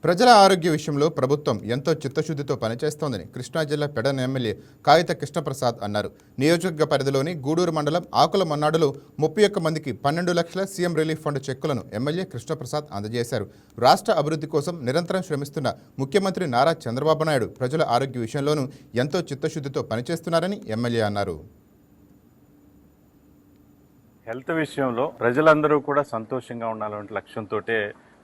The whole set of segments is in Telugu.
ప్రజల ఆరోగ్య విషయంలో ప్రభుత్వం ఎంతో చిత్తశుద్ధితో పనిచేస్తోందని కృష్ణా జిల్లా పెడన ఎమ్మెల్యే కాగిత కృష్ణప్రసాద్ అన్నారు. నియోజకవర్గ పరిధిలోని గూడూరు మండలం ఆకుల మన్నాడులో 31 మందికి 12 లక్షల సీఎం రిలీఫ్ ఫండ్ చెక్కులను ఎమ్మెల్యే కృష్ణప్రసాద్ అందజేశారు. రాష్ట్ర అభివృద్ధి కోసం నిరంతరం శ్రమిస్తున్న ముఖ్యమంత్రి నారా చంద్రబాబు నాయుడు ప్రజల ఆరోగ్య విషయంలోనూ ఎంతో చిత్తశుద్ధితో పనిచేస్తున్నారని ఎమ్మెల్యే అన్నారు. హెల్త్ విషయంలో ప్రజలందరూ కూడా సంతోషంగా ఉండాలనే లక్ష్యంతోటే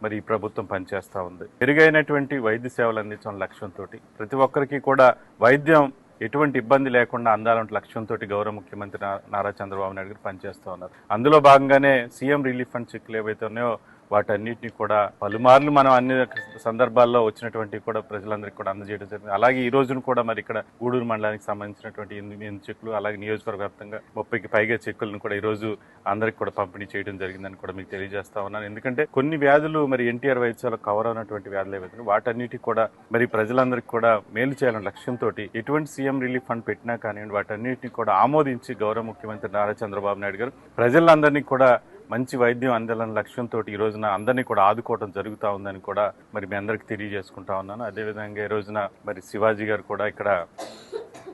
మరి ఈ ప్రభుత్వం పనిచేస్తూ ఉంది. మెరుగైనటువంటి వైద్య సేవలు అందించడం లక్ష్యంతో ప్రతి ఒక్కరికి కూడా వైద్యం ఎటువంటి ఇబ్బంది లేకుండా అందాలంటే లక్ష్యంతో గౌరవ ముఖ్యమంత్రి నారా చంద్రబాబు నాయుడు గారు పనిచేస్తూ ఉన్నారు. అందులో భాగంగానే సీఎం రిలీఫ్ ఫండ్ చెక్కులు ఏవైతే ఉన్నాయో వాటన్నిటిని కూడా పలుమార్లు మనం అన్ని సందర్భాల్లో వచ్చినటువంటి కూడా ప్రజలందరికీ కూడా అందజేయడం జరిగింది. అలాగే ఈ రోజును కూడా మరి ఇక్కడ గూడూరు మండలానికి సంబంధించినటువంటి 8 చెక్కులు, అలాగే నియోజకవర్గ వ్యాప్తంగా 30కి పైగా చెక్కులను కూడా ఈ రోజు అందరికి కూడా పంపిణీ చేయడం జరిగిందని కూడా మీకు తెలియజేస్తా ఉన్నాను. ఎందుకంటే కొన్ని వ్యాధులు మరి ఎన్టీఆర్ వైద్యశాలలో కవర్ అయినటువంటి వ్యాధులు ఏవైతే వాటన్నిటికి కూడా మరి ప్రజలందరికీ కూడా మేలు చేయాలనే లక్ష్యంతో ఎటువంటి సీఎం రిలీఫ్ ఫండ్ పెట్టినా కానివ్వండి వాటన్నిటిని కూడా ఆమోదించి గౌరవ ముఖ్యమంత్రి నారా చంద్రబాబు నాయుడు గారు ప్రజలందరినీ కూడా మంచి వైద్యం అందాలన్న లక్ష్యంతో ఈ రోజున అందరినీ కూడా ఆదుకోవడం జరుగుతూ ఉందని కూడా మరి మీ అందరికి తెలియజేసుకుంటా ఉన్నాను. అదేవిధంగా ఈ రోజున మరి శివాజీ గారు కూడా ఇక్కడ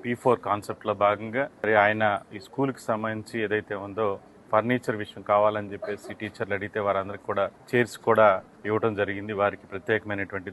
P4 కాన్సెప్ట్ లో భాగంగా మరి ఆయన ఈ స్కూల్ కి సంబంధించి ఏదైతే ఉందో ఫర్నిచర్ విషయం కావాలని చెప్పేసి టీచర్లు అడిగితే వారందరికి కూడా చైర్స్ కూడా ఇవ్వడం జరిగింది. వారికి ప్రత్యేకమైనటువంటి